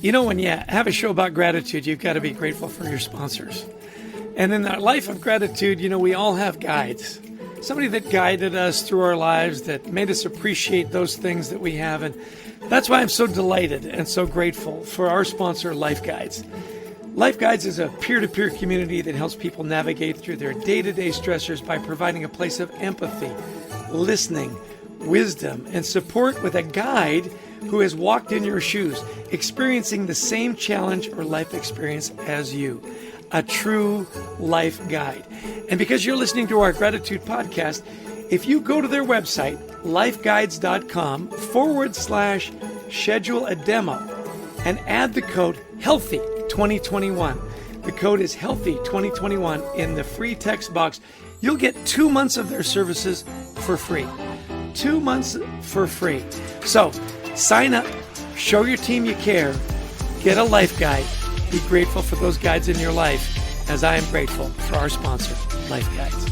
You know, when you have a show about gratitude, you've got to be grateful for your sponsors. And in our life of gratitude, you know, we all have guides. Somebody that guided us through our lives, that made us appreciate those things that we have. And that's why I'm so delighted and so grateful for our sponsor, Life Guides. Life Guides is a peer-to-peer community that helps people navigate through their day-to-day stressors by providing a place of empathy, listening, wisdom, and support with a guide who has walked in your shoes, experiencing the same challenge or life experience as you. A true life guide. And because you're listening to our gratitude podcast, if you go to their website, lifeguides.com/schedule a demo and add the code HEALTHY2021. The code is HEALTHY2021 in the free text box. You'll get 2 months of their services for free. 2 months for free. So sign up, show your team you care, get a life guide, be grateful for those guides in your life, as I am grateful for our sponsor, Life Guides.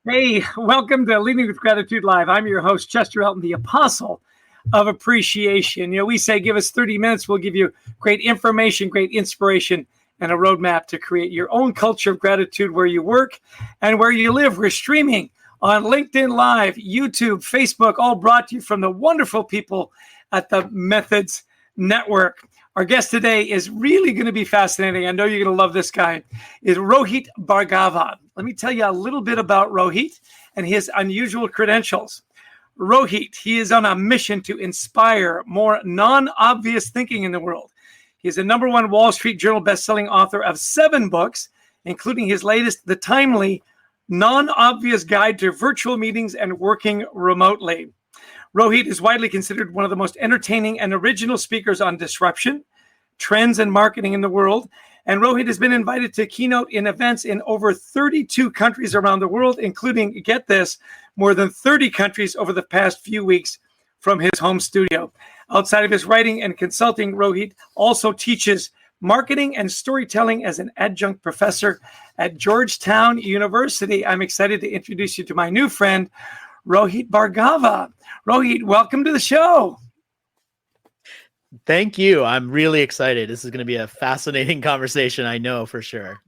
Hey, welcome to Leading with Gratitude Live. I'm your host, Chester Elton, the apostle of appreciation. You know, we say give us 30 minutes, we'll give you great information, great inspiration, and a roadmap to create your own culture of gratitude where you work and where you live. We're streaming on LinkedIn Live, YouTube, Facebook, all brought to you from the wonderful people at the Methods Network. Our guest today is really going to be fascinating. I know you're going to love this guy. Is Rohit Bhargava. Let me tell you a little bit about Rohit and his unusual credentials. Rohit, he is on a mission to inspire more non-obvious thinking in the world. He is a #1 Wall Street Journal bestselling author of 7 books, including his latest, The Timely Non-Obvious Guide to Virtual Meetings and Working Remotely. Rohit is widely considered one of the most entertaining and original speakers on disruption, trends, and marketing in the world. And Rohit has been invited to keynote in events in over 32 countries around the world, including, get this, more than 30 countries over the past few weeks from his home studio. Outside of his writing and consulting, Rohit also teaches marketing and storytelling as an adjunct professor at Georgetown University. I'm excited to introduce you to my new friend, Rohit Bhargava. Rohit, welcome to the show. Thank you. I'm really excited. This is going to be a fascinating conversation, I know for sure.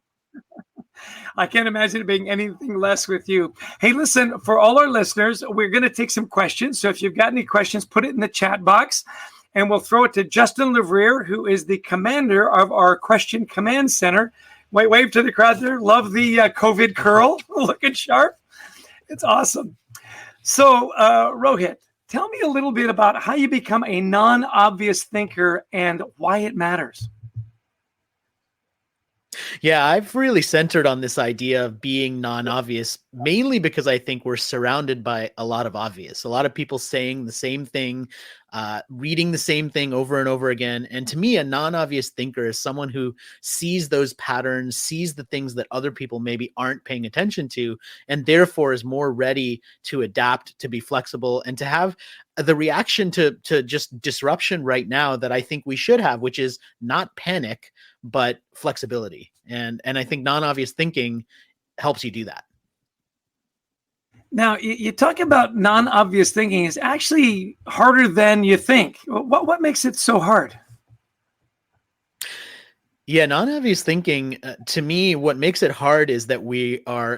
I can't imagine it being anything less with you. Hey, listen, for all our listeners, we're going to take some questions. So if you've got any questions, put it in the chat box, and we'll throw it to Justin Levrier, who is the commander of our Question Command Center. Wave to the crowd there. Love the COVID curl. Looking sharp. It's awesome. So, Rohit, tell me a little bit about how you become a non-obvious thinker and why it matters. Yeah, I've really centered on this idea of being non-obvious, mainly because I think we're surrounded by a lot of obvious, a lot of people saying the same thing, reading the same thing over and over again. And to me, a non-obvious thinker is someone who sees those patterns, sees the things that other people maybe aren't paying attention to, and therefore is more ready to adapt, to be flexible, and to have the reaction to just disruption right now that I think we should have, which is not panic, but flexibility. And I think non-obvious thinking helps you do that. Now, you talk about non-obvious thinking is actually harder than you think. What makes it so hard? Yeah, non-obvious thinking, to me, what makes it hard is that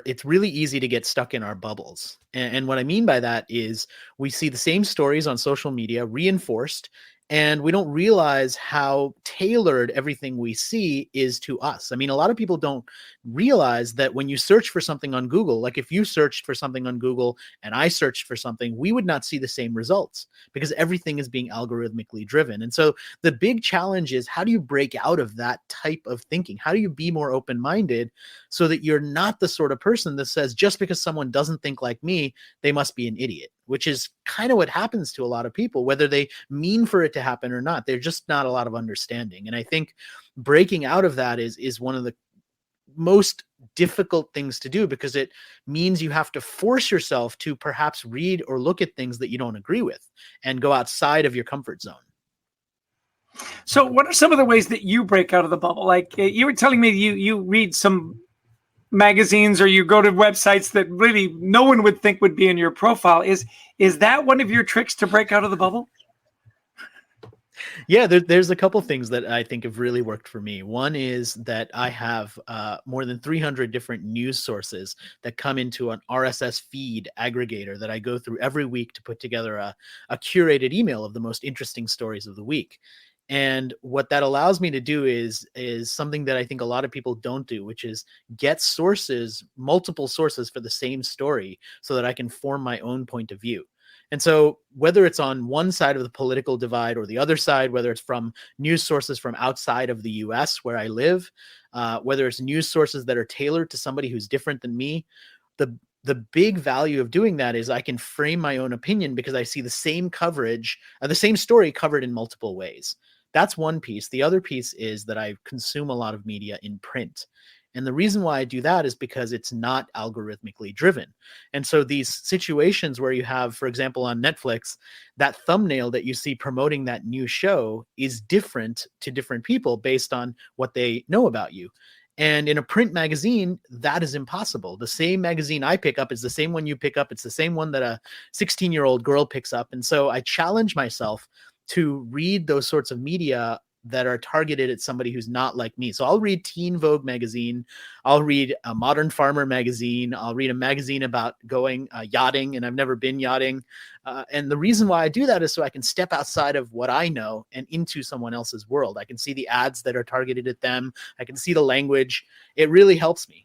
it's really easy to get stuck in our bubbles. And what I mean by that is we see the same stories on social media reinforced, and we don't realize how tailored everything we see is to us. I mean, a lot of people don't realize that when you search for something on Google, like if you searched for something on Google and I searched for something, we would not see the same results because everything is being algorithmically driven. And so the big challenge is, how do you break out of that type of thinking? How do you be more open-minded so that you're not the sort of person that says, just because someone doesn't think like me, they must be an idiot? Which is kind of what happens to a lot of people, whether they mean for it to happen or not. There's just not a lot of understanding. And I think breaking out of that is one of the most difficult things to do, because it means you have to force yourself to perhaps read or look at things that you don't agree with and go outside of your comfort zone. So what are some of the ways that you break out of the bubble? Like you were telling me you read some magazines or you go to websites that really no one would think would be in your profile. Is that one of your tricks to break out of the bubble? Yeah, there's a couple things that I think have really worked for me. One is that I have more than 300 different news sources that come into an RSS feed aggregator that I go through every week to put together a curated email of the most interesting stories of the week. And what that allows me to do is something that I think a lot of people don't do, which is get sources, multiple sources for the same story so that I can form my own point of view. And so whether it's on one side of the political divide or the other side, whether it's from news sources from outside of the US where I live, whether it's news sources that are tailored to somebody who's different than me, the big value of doing that is I can frame my own opinion because I see the same coverage, the same story covered in multiple ways. That's one piece. The other piece is that I consume a lot of media in print. And the reason why I do that is because it's not algorithmically driven. And so these situations where you have, for example, on Netflix, that thumbnail that you see promoting that new show is different to different people based on what they know about you. And in a print magazine, that is impossible. The same magazine I pick up is the same one you pick up. It's the same one that a 16-year-old girl picks up. And so I challenge myself to read those sorts of media that are targeted at somebody who's not like me. So I'll read Teen Vogue magazine. I'll read a Modern Farmer magazine. I'll read a magazine about going yachting, and I've never been yachting. And the reason why I do that is so I can step outside of what I know and into someone else's world. I can see the ads that are targeted at them. I can see the language. It really helps me.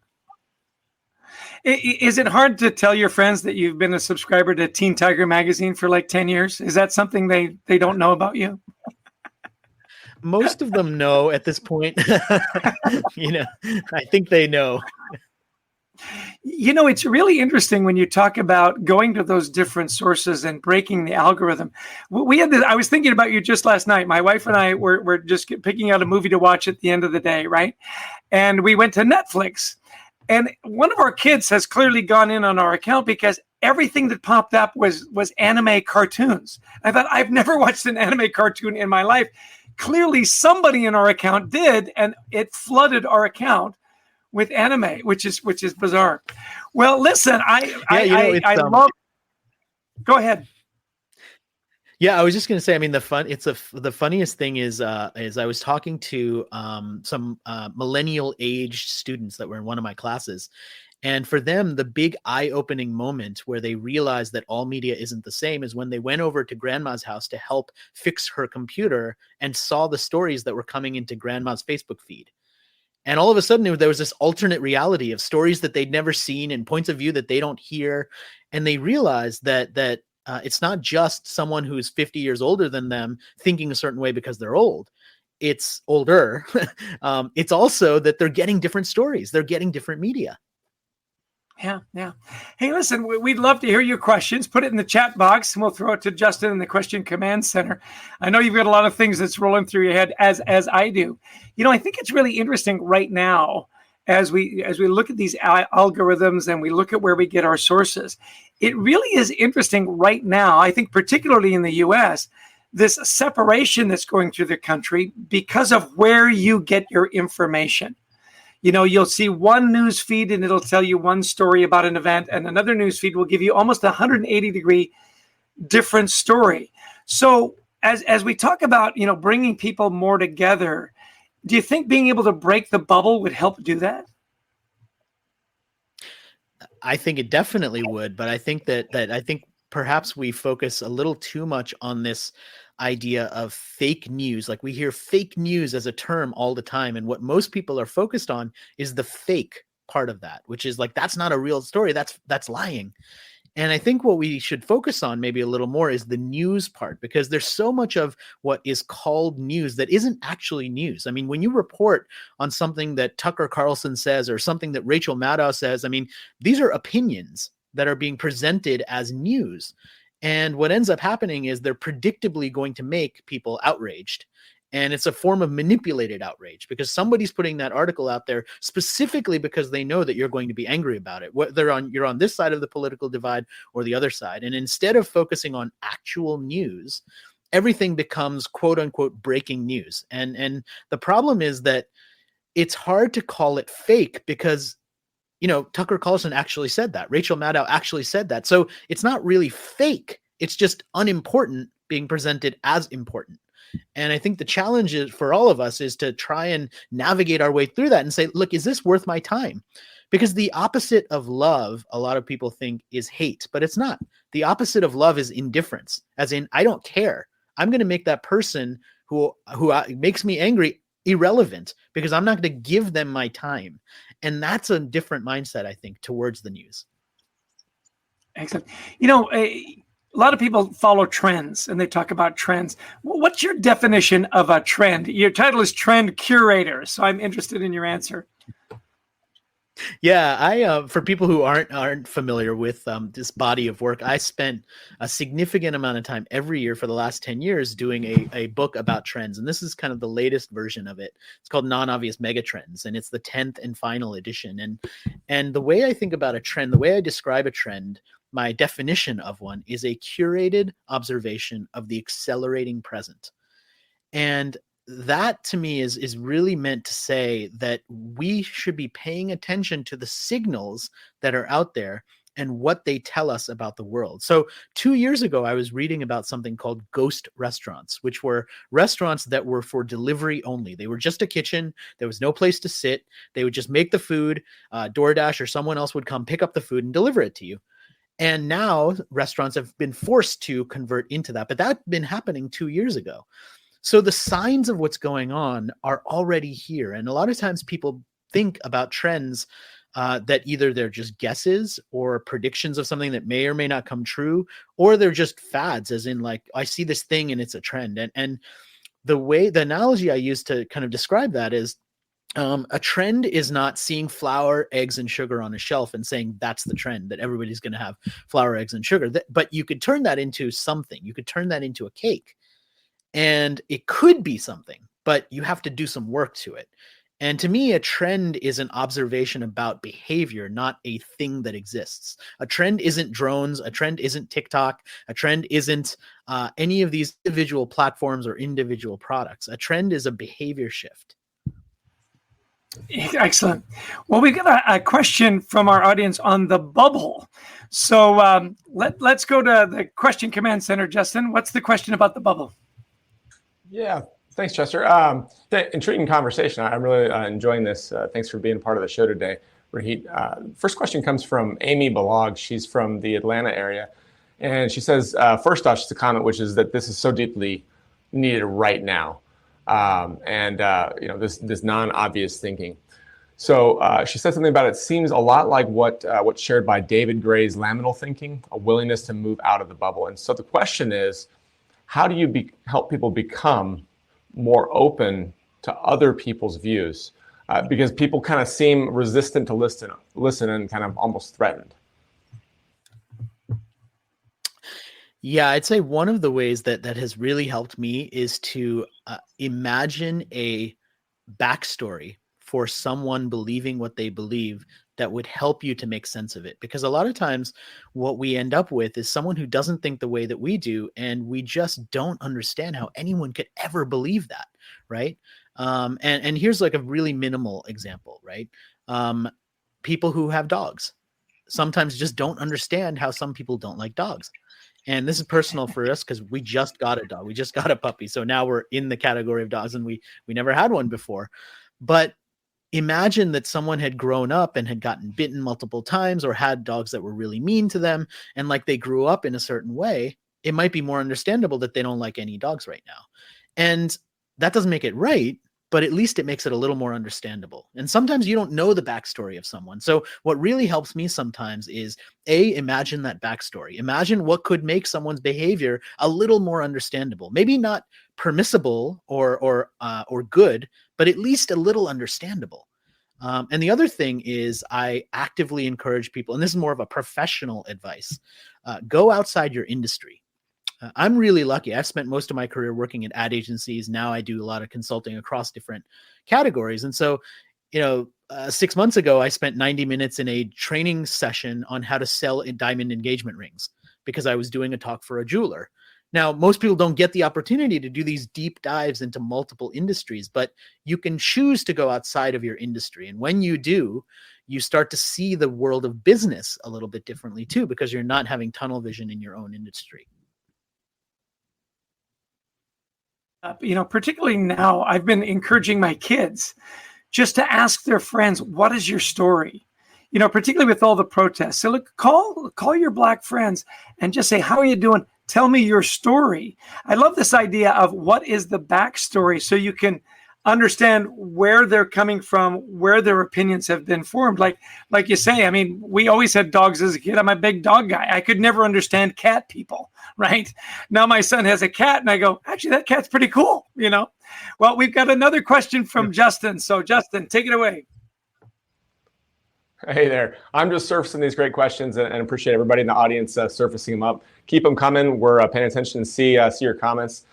Is it hard to tell your friends that you've been a subscriber to Teen Tiger magazine for like 10 years? Is that something they don't know about you? Most of them know at this point. I think they know. It's really interesting when you talk about going to those different sources and breaking the algorithm. We had this, I was thinking about you just last night. My wife and I were just picking out a movie to watch at the end of the day, right? And we went to Netflix. And one of our kids has clearly gone in on our account because everything that popped up was anime cartoons. I thought, I've never watched an anime cartoon in my life. Clearly somebody in our account did, and it flooded our account with anime, which is bizarre. Well, listen, I love. Go ahead. Yeah, I was just going to say. I mean, the funniest thing is I was talking to some millennial aged students that were in one of my classes, and for them, the big eye-opening moment where they realized that all media isn't the same is when they went over to grandma's house to help fix her computer and saw the stories that were coming into grandma's Facebook feed. And all of a sudden, there was this alternate reality of stories that they'd never seen and points of view that they don't hear. And they realized that it's not just someone who's 50 years older than them thinking a certain way because they're old. It's older. It's also that they're getting different stories. They're getting different media. Yeah. Hey, listen, we'd love to hear your questions. Put it in the chat box and we'll throw it to Justin in the question command center. I know you've got a lot of things that's rolling through your head as I do. I think it's really interesting right now as we look at these algorithms and we look at where we get our sources. It really is interesting right now, I think particularly in the US, this separation that's going through the country because of where you get your information. You'll see one news feed and it'll tell you one story about an event, and another news feed will give you almost 180-degree different story. So as we talk about, bringing people more together, do you think being able to break the bubble would help do that? I think it definitely would, but I think that I think perhaps we focus a little too much on this idea of fake news. Like, we hear fake news as a term all the time, and what most people are focused on is the fake part of that, which is like, that's not a real story, that's lying. And I think what we should focus on maybe a little more is the news part, because there's so much of what is called news that isn't actually news. I mean, when you report on something that Tucker Carlson says or something that Rachel Maddow says, I mean, these are opinions that are being presented as news. And what ends up happening is they're predictably going to make people outraged. And it's a form of manipulated outrage because somebody's putting that article out there specifically because they know that you're going to be angry about it, whether you're on this side of the political divide or the other side. And instead of focusing on actual news, everything becomes quote unquote breaking news. And the problem is that it's hard to call it fake because Tucker Carlson actually said that. Rachel Maddow actually said that. So it's not really fake. It's just unimportant being presented as important. And I think the challenge is for all of us is to try and navigate our way through that and say, look, is this worth my time? Because the opposite of love, a lot of people think, is hate, but it's not. The opposite of love is indifference, as in, I don't care. I'm going to make that person who makes me angry irrelevant because I'm not going to give them my time. And that's a different mindset, I think, towards the news. Excellent. A lot of people follow trends and they talk about trends. What's your definition of a trend? Your title is Trend Curator, so I'm interested in your answer. Yeah, I for people who aren't familiar with this body of work, I spent a significant amount of time every year for the last 10 years doing a book about trends. And this is kind of the latest version of it. It's called Non-Obvious Megatrends, and it's the 10th and final edition. And the way I think about a trend, the way I describe a trend, my definition of one is a curated observation of the accelerating present. And that to me is really meant to say that we should be paying attention to the signals that are out there and what they tell us about the world. So 2 years ago, I was reading about something called ghost restaurants, which were restaurants that were for delivery only. They were just a kitchen. There was no place to sit. They would just make the food. DoorDash or someone else would come pick up the food and deliver it to you. And now restaurants have been forced to convert into that, but that's been happening 2 years ago. So the signs of what's going on are already here. And a lot of times people think about trends that either they're just guesses or predictions of something that may or may not come true, or they're just fads, as in like, I see this thing and it's a trend. And the analogy I use to kind of describe that is a trend is not seeing flour, eggs, and sugar on a shelf and saying that's the trend, that everybody's going to have flour, eggs, and sugar. But you could turn that into something. You could turn that into a cake. And it could be something, but you have to do some work to it. And to me, a trend is an observation about behavior, not a thing that exists. A trend isn't drones. A trend isn't TikTok. A trend isn't any of these individual platforms or individual products. A trend is a behavior shift. Excellent. Well, we got a question from our audience on the bubble. So let's go to the question command center. Justin, what's the question about the bubble? Yeah, thanks, Chester. Intriguing conversation. I'm really enjoying this. Thanks for being part of the show today, Rohit. First question comes from Amy Balog. She's from the Atlanta area. And she says, first off, just a comment, which is that this is so deeply needed right now. This non-obvious thinking. So she said something about it seems a lot like what's shared by David Gray's liminal thinking, a willingness to move out of the bubble. And so the question is, how do you help people become more open to other people's views? Because people kind of seem resistant to listen and kind of almost threatened. Yeah, I'd say one of the ways that has really helped me is to imagine a backstory for someone believing what they believe that would help you to make sense of it. Because a lot of times what we end up with is someone who doesn't think the way that we do, and we just don't understand how anyone could ever believe that, right? And here's like a really minimal example, right? People who have dogs sometimes just don't understand how some people don't like dogs. And this is personal for us because we just got a dog. We just got a puppy. So now we're in the category of dogs, and we never had one before. But imagine that someone had grown up and had gotten bitten multiple times or had dogs that were really mean to them. And like they grew up in a certain way, it might be more understandable that they don't like any dogs right now. And that doesn't make it right, but at least it makes it a little more understandable. And sometimes you don't know the backstory of someone. So what really helps me sometimes is imagine that backstory. Imagine what could make someone's behavior a little more understandable. Maybe not permissible or good, but at least a little understandable. And the other thing is I actively encourage people, and this is more of a professional advice, go outside your industry. I'm really lucky. I've spent most of my career working at ad agencies. Now I do a lot of consulting across different categories. And so, 6 months ago, I spent 90 minutes in a training session on how to sell diamond engagement rings because I was doing a talk for a jeweler. Now, most people don't get the opportunity to do these deep dives into multiple industries, but you can choose to go outside of your industry. And when you do, you start to see the world of business a little bit differently too, because you're not having tunnel vision in your own industry. Particularly now, I've been encouraging my kids just to ask their friends, what is your story? Particularly with all the protests. So look, call your Black friends and just say, how are you doing? Tell me your story. I love this idea of what is the backstory, so you can understand where they're coming from, where their opinions have been formed. Like you say, I mean, we always had dogs as a kid. I'm a big dog guy. I could never understand cat people, right? Now my son has a cat and I go, actually, that cat's pretty cool, Well, we've got another question from Justin. So Justin, take it away. Hey there. I'm just surfacing these great questions and appreciate everybody in the audience surfacing them up. Keep them coming. We're paying attention and see your comments.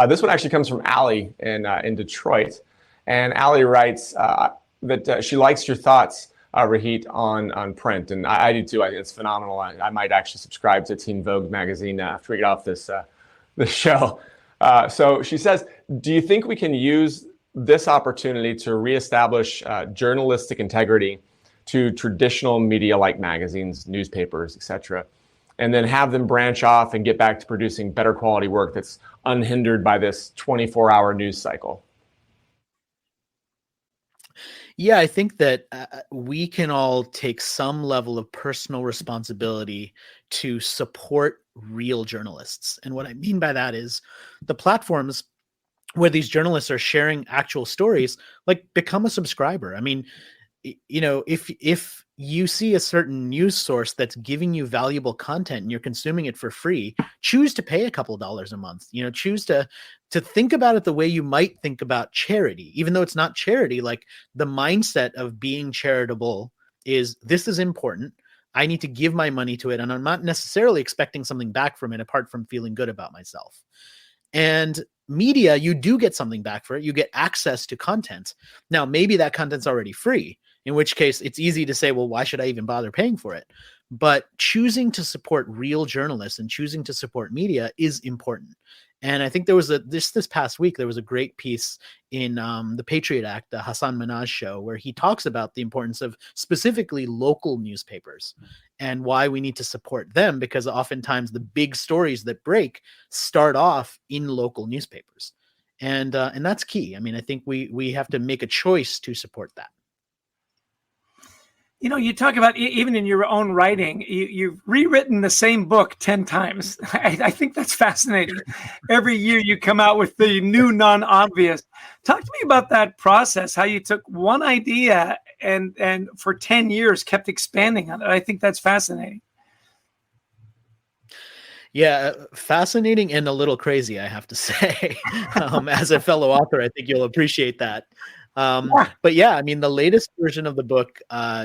This one actually comes from Allie in Detroit. And Allie writes that she likes your thoughts, Rohit, on print. And I do too. I think it's phenomenal. I might actually subscribe to Teen Vogue magazine after we get off this show. So she says, do you think we can use this opportunity to reestablish journalistic integrity to traditional media like magazines, newspapers, etc., and then have them branch off and get back to producing better quality work that's unhindered by this 24-hour news cycle? Yeah, I think that we can all take some level of personal responsibility to support real journalists. And what I mean by that is the platforms where these journalists are sharing actual stories, like, become a subscriber. I mean, if you see a certain news source that's giving you valuable content and you're consuming it for free, choose to pay a couple dollars a month. Choose to think about it the way you might think about charity, even though it's not charity. Like, the mindset of being charitable is, this is important. I need to give my money to it, and I'm not necessarily expecting something back from it apart from feeling good about myself. And media, you do get something back for it. You get access to content. Now, maybe that content's already free, in which case it's easy to say, well, why should I even bother paying for it? But choosing to support real journalists and choosing to support media is important. And I think there was this past week, there was a great piece in the Patriot Act, the Hassan Minhaj show, where he talks about the importance of specifically local newspapers and why we need to support them, because oftentimes the big stories that break start off in local newspapers. And that's key. I mean, I think we have to make a choice to support that. You talk about, even in your own writing, you've rewritten the same book 10 times. I think that's fascinating. Every year you come out with the new non-obvious. Talk to me about that process, how you took one idea and for 10 years kept expanding on it. I think that's fascinating. Yeah, fascinating and a little crazy, I have to say. As a fellow author, I think you'll appreciate that. But yeah, I mean, the latest version of the book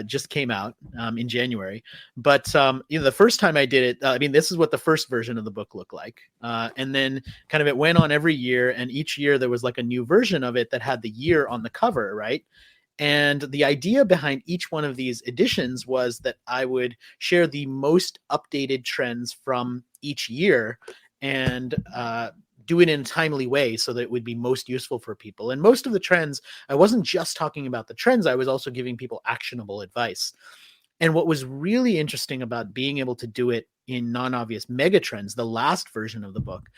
just came out in January. But the first time I did it, this is what the first version of the book looked like. And then kind of it went on every year, and each year there was like a new version of it that had the year on the cover, right? And the idea behind each one of these editions was that I would share the most updated trends from each year and do it in a timely way so that it would be most useful for people. And most of the trends, I wasn't just talking about the trends, I was also giving people actionable advice. And what was really interesting about being able to do it in non-obvious megatrends, the last version of the book,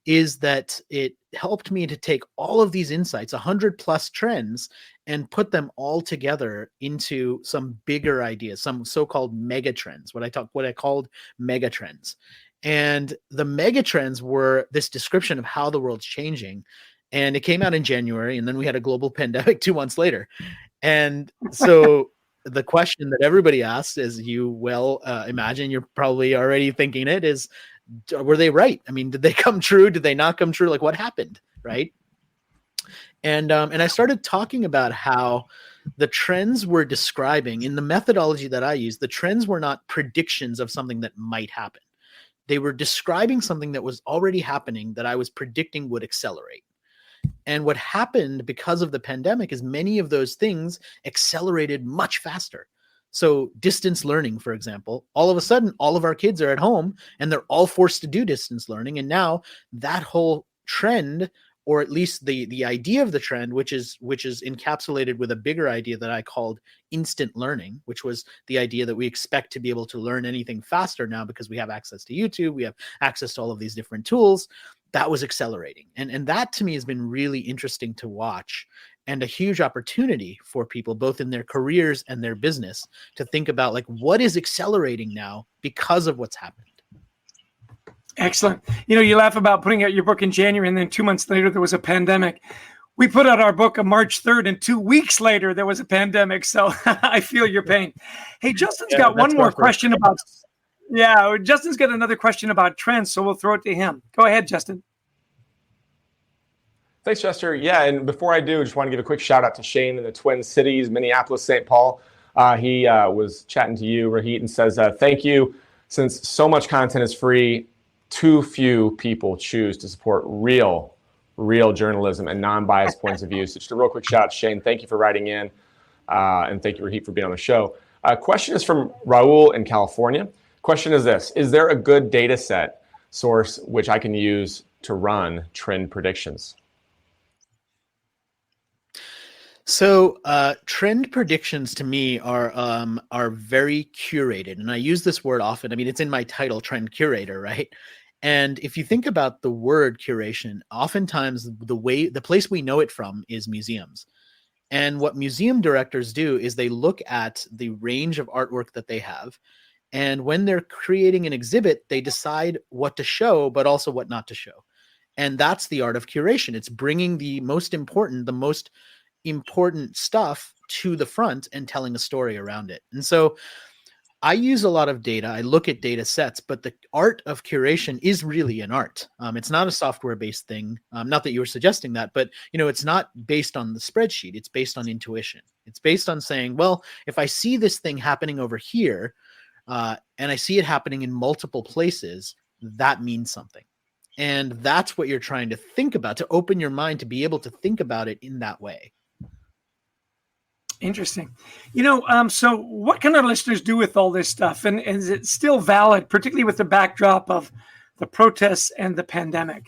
is that it helped me to take all of these insights, 100 plus trends, and put them all together into some bigger ideas, some so-called megatrends, what I called megatrends. And the megatrends were this description of how the world's changing. And it came out in January, and then we had a global pandemic 2 months later. And so the question that everybody asks, as you well imagine, you're probably already thinking it, is, were they right? I mean, did they come true? Did they not come true? Like, what happened, right? And I started talking about how the trends were describing, in the methodology that I use, the trends were not predictions of something that might happen. They were describing something that was already happening that I was predicting would accelerate. And what happened because of the pandemic is many of those things accelerated much faster. So distance learning, for example, all of a sudden, all of our kids are at home and they're all forced to do distance learning. And now that whole trend or at least the idea of the trend, which is encapsulated with a bigger idea that I called instant learning, which was the idea that we expect to be able to learn anything faster now because we have access to YouTube, we have access to all of these different tools. That was accelerating. And that to me has been really interesting to watch, and a huge opportunity for people, both in their careers and their business, to think about like what is accelerating now because of what's happened. Excellent. You laugh about putting out your book in January, and then 2 months later, there was a pandemic. We put out our book on March 3rd, and 2 weeks later, there was a pandemic. So I feel your pain. Hey, Justin's got one more question about, Justin's got another question about trends, so we'll throw it to him. Go ahead, Justin. Thanks, Chester. Yeah, and before I do, just want to give a quick shout out to Shane in the Twin Cities, Minneapolis, St. Paul. He was chatting to you, Rohit, and says, thank you. Since so much content is free, too few people choose to support real journalism and non-biased points of view. So just a real quick shout out to Shane. Thank you for writing in. And thank you, Rohit, for being on the show. Question is from Raul in California. Question is this: is there a good data set source which I can use to run trend predictions? So trend predictions to me are very curated, and I use this word often. I mean, it's in my title, Trend Curator, right? And if you think about the word curation, oftentimes the place we know it from is museums. And what museum directors do is they look at the range of artwork that they have, and when they're creating an exhibit, they decide what to show, but also what not to show. And that's the art of curation. It's bringing the most important stuff to the front and telling a story around it. And so I use a lot of data. I look at data sets, but the art of curation is really an art. It's not a software-based thing. Not that you were suggesting that, but it's not based on the spreadsheet. It's based on intuition. It's based on saying, well, if I see this thing happening over here, and I see it happening in multiple places, that means something. And that's what you're trying to think about, to open your mind to be able to think about it in that way. Interesting. So what can our listeners do with all this stuff? And is it still valid, particularly with the backdrop of the protests and the pandemic?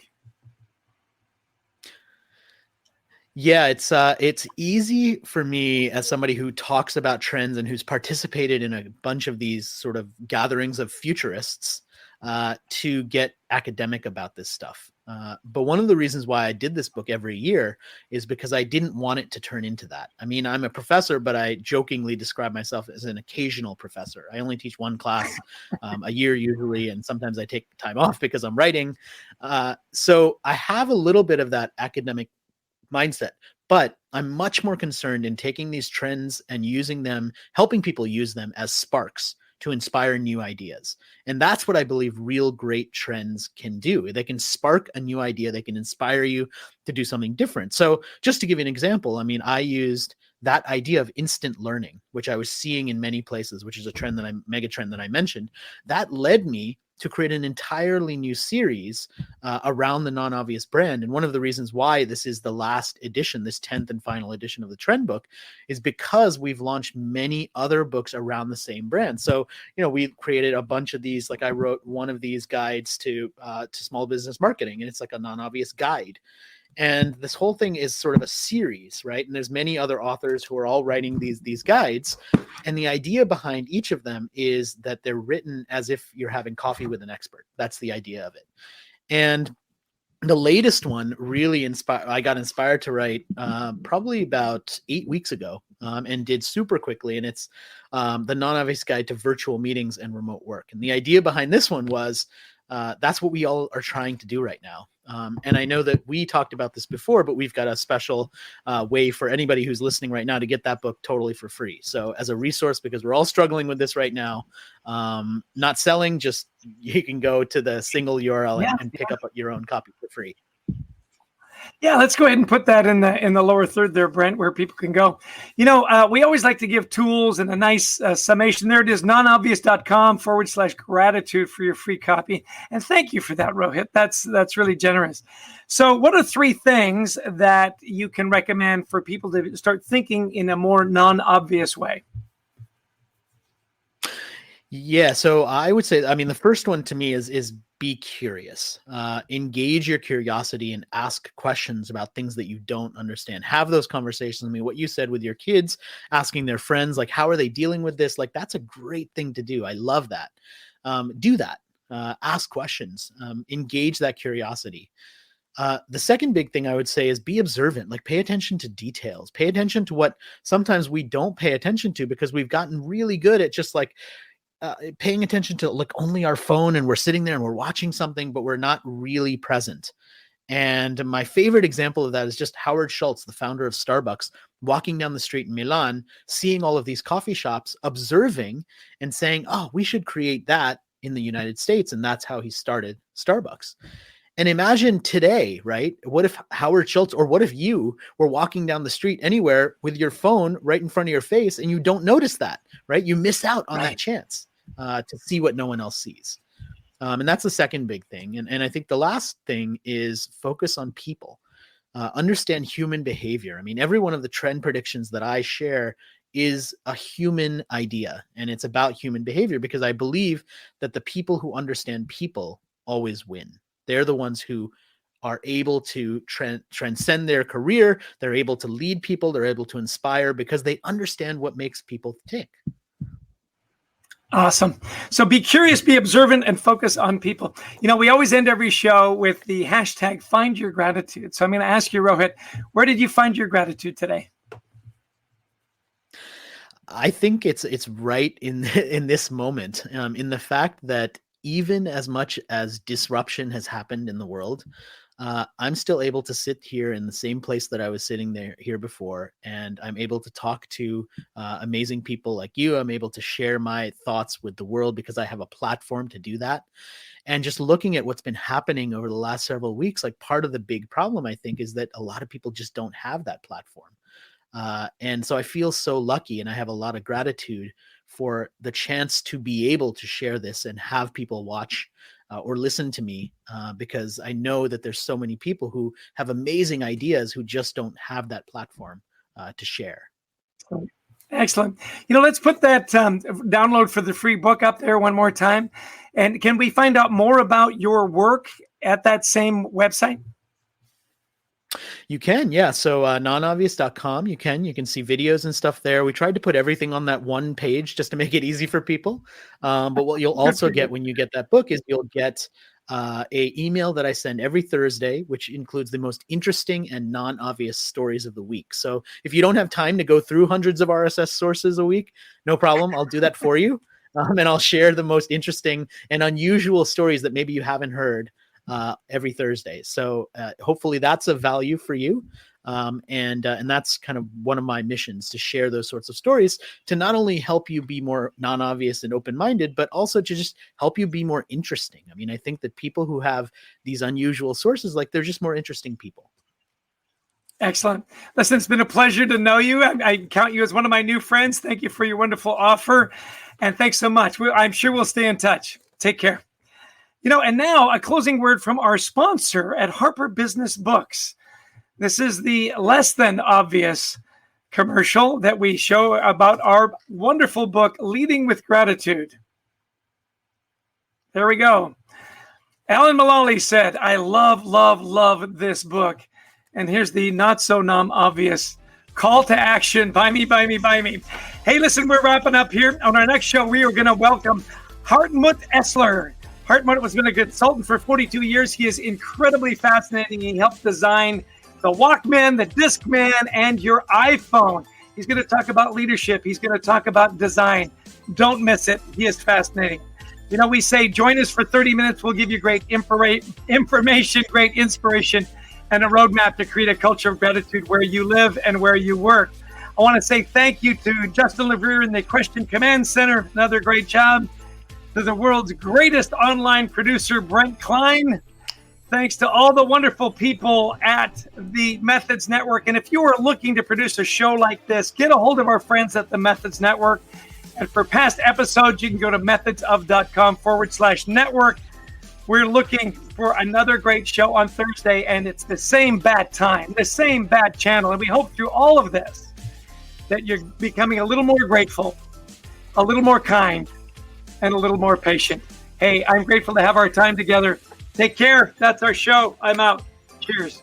Yeah, it's easy for me as somebody who talks about trends and who's participated in a bunch of these sort of gatherings of futurists to get academic about this stuff. But one of the reasons why I did this book every year is because I didn't want it to turn into that. I mean, I'm a professor, but I jokingly describe myself as an occasional professor. I only teach one class a year usually, and sometimes I take time off because I'm writing. So I have a little bit of that academic mindset, but I'm much more concerned in taking these trends and using them, helping people use them as sparks to inspire new ideas. And that's what I believe real great trends can do. They can spark a new idea. They can inspire you to do something different. So just to give you an example, I mean, I used that idea of instant learning, which I was seeing in many places, which is a mega trend that I mentioned. That led me to create an entirely new series around the non-obvious brand. And one of the reasons why this is the last edition, this 10th and final edition of the trend book, is because we've launched many other books around the same brand. So, we created a bunch of these, like I wrote one of these guides to small business marketing, and it's like a non-obvious guide. And this whole thing is sort of a series, right? And there's many other authors who are all writing these guides. And the idea behind each of them is that they're written as if you're having coffee with an expert. That's the idea of it. And the latest one really I got inspired to write probably about 8 weeks ago and did super quickly. And it's the non-obvious guide to virtual meetings and remote work. And the idea behind this one was that's what we all are trying to do right now. And I know that we talked about this before, but we've got a special way for anybody who's listening right now to get that book totally for free. So as a resource, because we're all struggling with this right now, not selling, just you can go to the single URL and pick up your own copy for free. Yeah, let's go ahead and put that in the lower third there, Brent, where people can go. We always like to give tools and a nice summation. There it is, nonobvious.com/gratitude for your free copy. And thank you for that, Rohit. That's really generous. So what are 3 things that you can recommend for people to start thinking in a more non-obvious way? Yeah, so I would say, I mean, the first one to me is be curious. Engage your curiosity and ask questions about things that you don't understand. Have those conversations. I mean, what you said with your kids, asking their friends, like, how are they dealing with this? Like, that's a great thing to do. I love that. Do that. Ask questions. Engage that curiosity. The second big thing I would say is be observant, like pay attention to details, pay attention to what sometimes we don't pay attention to because we've gotten really good at just like paying attention to like only our phone, and we're sitting there and we're watching something, but we're not really present. And my favorite example of that is just Howard Schultz, the founder of Starbucks, walking down the street in Milan, seeing all of these coffee shops, observing and saying, oh, we should create that in the United States. And that's how he started Starbucks. And imagine today, right? What if Howard Schultz, or what if you were walking down the street anywhere with your phone right in front of your face and you don't notice that, right? You miss out on that chance to see what no one else sees. And that's the second big thing. And I think the last thing is focus on people. Understand human behavior. I mean, every one of the trend predictions that I share is a human idea, and it's about human behavior, because I believe that the people who understand people always win. They're the ones who are able to transcend their career. They're able to lead people. They're able to inspire because they understand what makes people tick. Awesome. So be curious, be observant, and focus on people. You know, we always end every show with the hashtag find your gratitude. So I'm going to ask you, Rohit, where did you find your gratitude today? I think it's right in this moment, in the fact that even as much as disruption has happened in the world, I'm still able to sit here in the same place that I was sitting here before, and I'm able to talk to amazing people like you. I'm able to share my thoughts with the world because I have a platform to do that. And just looking at what's been happening over the last several weeks, like part of the big problem, I think, is that a lot of people just don't have that platform. And so I feel so lucky, and I have a lot of gratitude for the chance to be able to share this and have people watch or listen to me, because I know that there's so many people who have amazing ideas who just don't have that platform to share. Excellent. You know, let's put that download for the free book up there one more time. And can we find out more about your work at that same website? You can, yeah. So nonobvious.com, you can see videos and stuff there. We tried to put everything on that one page just to make it easy for people. But what you'll also get when you get that book is you'll get a email that I send every Thursday, which includes the most interesting and non-obvious stories of the week. So if you don't have time to go through hundreds of RSS sources a week, no problem. I'll do that for you. And I'll share the most interesting and unusual stories that maybe you haven't heard every Thursday. So hopefully that's of value for you. And that's kind of one of my missions, to share those sorts of stories, to not only help you be more non-obvious and open-minded, but also to just help you be more interesting. I mean, I think that people who have these unusual sources, like, they're just more interesting people. Excellent. Listen, it's been a pleasure to know you. I count you as one of my new friends. Thank you for your wonderful offer. And thanks so much. I'm sure we'll stay in touch. Take care. You know, and now a closing word from our sponsor at Harper Business Books. This is the less than obvious commercial that we show about our wonderful book, Leading with Gratitude. There we go. Alan Mulally said, I love this book. And here's the not so obvious call to action. Buy me. Hey, listen, we're wrapping up here. On our next show, we are going to welcome Hartmut Essler. Hartmut has been a consultant for 42 years. He is incredibly fascinating. He helped design the Walkman, the Discman, and your iPhone. He's going to talk about leadership. He's going to talk about design. Don't miss it. He is fascinating. You know, we say join us for 30 minutes. We'll give you great information, great inspiration, and a roadmap to create a culture of gratitude where you live and where you work. I want to say thank you to Justin LeVrier in the Question Command Center. Another great job. To the world's greatest online producer, Brent Klein. Thanks to all the wonderful people at the Methods Network. And if you are looking to produce a show like this, get a hold of our friends at the Methods Network. And for past episodes, you can go to methodsof.com/network. We're looking for another great show on Thursday, and it's the same bad time, the same bad channel. And we hope through all of this that you're becoming a little more grateful, a little more kind, and a little more patient. Hey, I'm grateful to have our time together. Take care. That's our show. I'm out. Cheers.